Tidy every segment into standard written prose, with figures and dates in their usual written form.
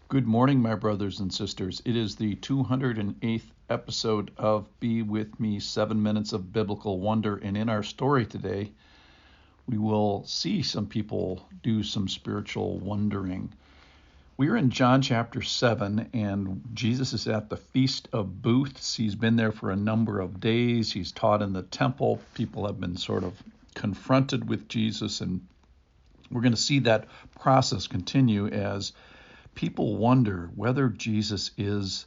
Good morning, my brothers and sisters. It is the 208th episode of Be With Me 7 Minutes of Biblical Wonder. And in our story today, we will see some people do some spiritual wondering. We are in John chapter 7, and Jesus is at the Feast of Booths. He's been there for a number of days. He's taught in the temple. People have been sort of confronted with Jesus, and we're going to see that process continue as people wonder whether Jesus is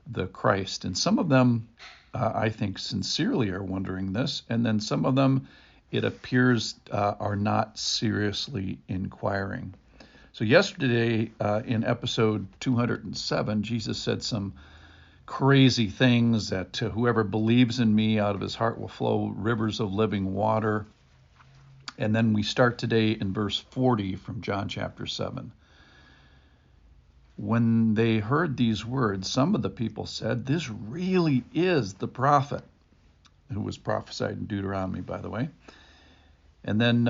the Christ. And some of them, I think, sincerely are wondering this. And then some of them, it appears, are not seriously inquiring. So yesterday in episode 207, Jesus said some crazy things that whoever believes in me, out of his heart will flow rivers of living water. And then we start today in verse 40 from John chapter 7. When they heard these words, some of the people said, "This really is the prophet," who was prophesied in Deuteronomy, by the way. And then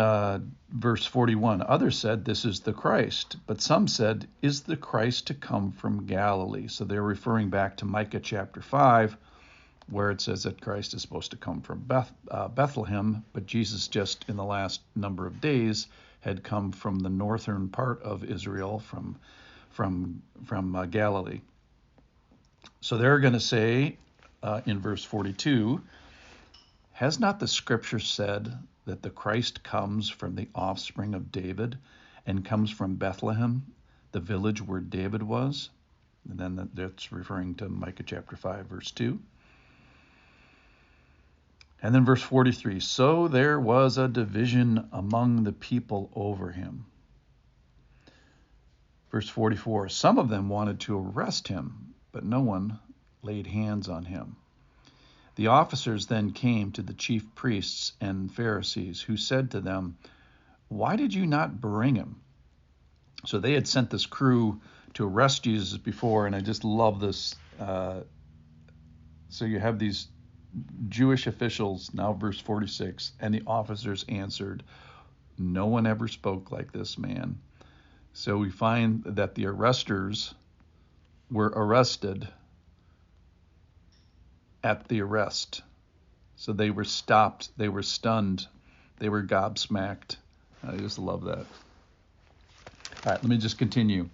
verse 41, others said, "This is the Christ." But some said, "Is the Christ to come from Galilee?" So they're referring back to Micah chapter 5, where it says that Christ is supposed to come from Bethlehem, but Jesus just in the last number of days had come from the northern part of Israel, from Galilee. So they're going to say in verse 42, "Has not the scripture said that the Christ comes from the offspring of David and comes from Bethlehem, the village where David was?" And then that's referring to Micah chapter 5, verse 2. And then verse 43, "So there was a division among the people over him." Verse 44, "Some of them wanted to arrest him, but no one laid hands on him. The officers then came to the chief priests and Pharisees, who said to them, 'Why did you not bring him?'" So they had sent this crew to arrest Jesus before, and I just love this. So you have these Jewish officials, now verse 46, "And the officers answered, 'No one ever spoke like this man.'" So we find that the arresters were arrested at the arrest. So they were stopped, they were stunned, they were gobsmacked. I just love that. All right, let me just continue.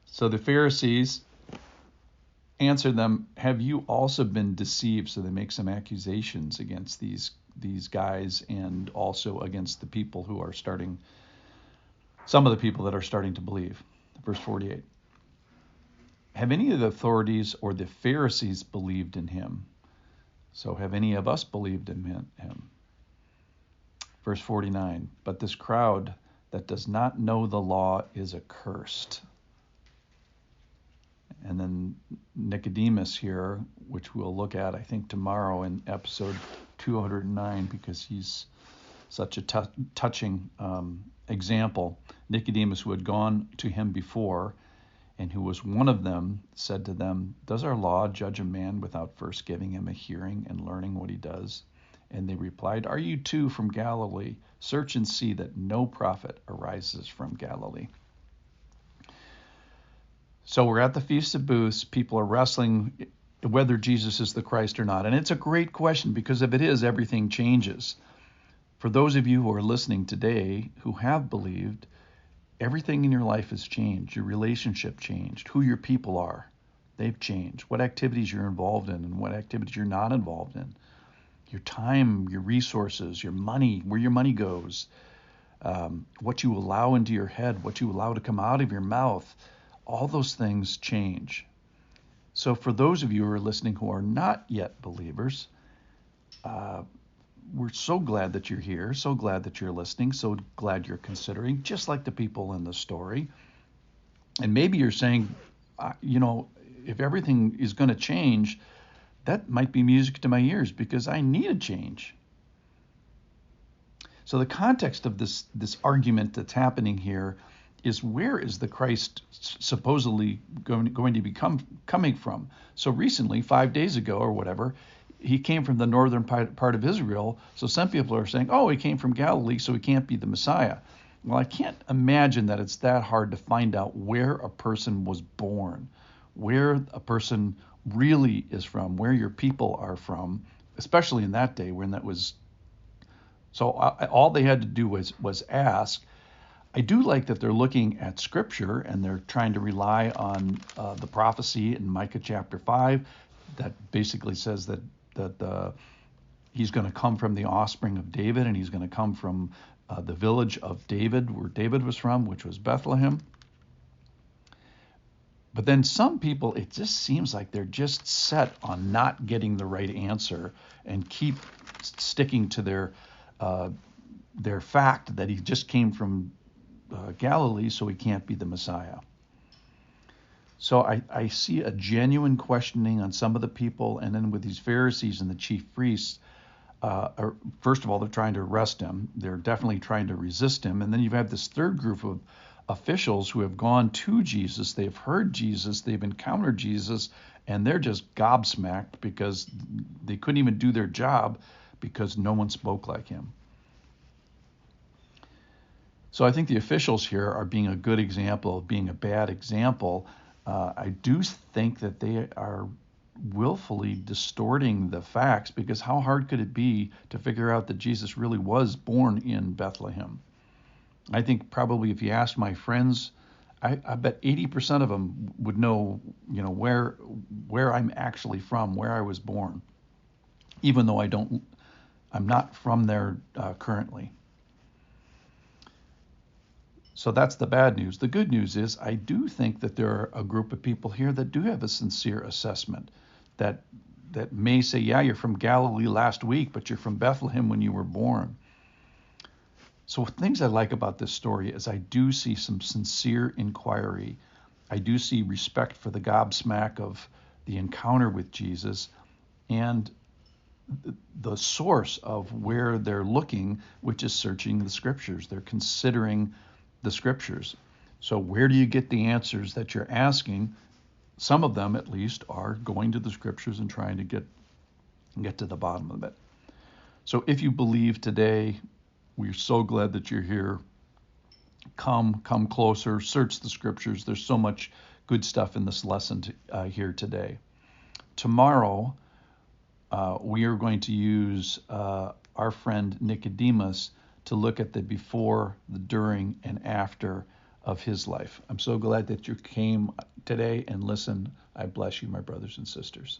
So the Pharisees answered them, "Have you also been deceived?" So they make some accusations against these guys, and also against the people who are starting, some of the people that are starting to believe. Verse 48. "Have any of the authorities or the Pharisees believed in him? So have any of us believed in him?" Verse 49. "But this crowd that does not know the law is accursed." And then Nicodemus here, which we'll look at, I think, tomorrow in episode 209, because he's such a touching example. Nicodemus, who had gone to him before, and who was one of them, said to them, "Does our law judge a man without first giving him a hearing and learning what he does?" And they replied, "Are you too from Galilee? Search and see that no prophet arises from Galilee." So we're at the Feast of Booths. People are wrestling whether Jesus is the Christ or not. And it's a great question, because if it is, everything changes. For those of you who are listening today who have believed, everything in your life has changed. Your relationship changed. Who your people are, they've changed. What activities you're involved in and what activities you're not involved in. Your time, your resources, your money, where your money goes, what you allow into your head, what you allow to come out of your mouth, all those things change. So for those of you who are listening who are not yet believers, we're so glad that you're here, so glad that you're listening, so glad you're considering, just like the people in the story. And maybe you're saying, if everything is going to change, that might be music to my ears, because I need a change. So the context of this argument that's happening here is, where is the Christ supposedly going to be coming from? So recently, 5 days ago or whatever, he came from the northern part of Israel. So some people are saying, oh, he came from Galilee, so he can't be the Messiah. Well, I can't imagine that it's that hard to find out where a person was born, where a person really is from, where your people are from, especially in that day when that was. So all they had to do was ask. I do like that they're looking at Scripture and they're trying to rely on the prophecy in Micah chapter 5 that basically says that he's going to come from the offspring of David and he's going to come from the village of David, where David was from, which was Bethlehem. But then some people, it just seems like they're just set on not getting the right answer and keep sticking to their fact that he just came from Galilee, so he can't be the Messiah. So I see a genuine questioning on some of the people, and then with these Pharisees and the chief priests, first of all, they're trying to arrest him. They're definitely trying to resist him. And then you have this third group of officials who have gone to Jesus. They've heard Jesus. They've encountered Jesus, and they're just gobsmacked because they couldn't even do their job because no one spoke like him. So I think the officials here are being a good example of being a bad example. I do think that they are willfully distorting the facts, because how hard could it be to figure out that Jesus really was born in Bethlehem? I think probably if you asked my friends, I bet 80% of them would know, where I'm actually from, where I was born, even though I'm not from there currently. So that's the bad news. The good news is I do think that there are a group of people here that do have a sincere assessment, that may say, yeah, you're from Galilee last week, but you're from Bethlehem when you were born. So things I like about this story is I do see some sincere inquiry. I do see respect for the gobsmack of the encounter with Jesus and the source of where they're looking, which is searching the Scriptures. They're considering the Scriptures. So where do you get the answers that you're asking? Some of them, at least, are going to the Scriptures and trying to get to the bottom of it. So if you believe today, we're so glad that you're here. Come closer, search the Scriptures. There's so much good stuff in this lesson here today. Tomorrow, we are going to use our friend Nicodemus to look at the before, the during, and after of his life. I'm so glad that you came today and listened. I bless you, my brothers and sisters.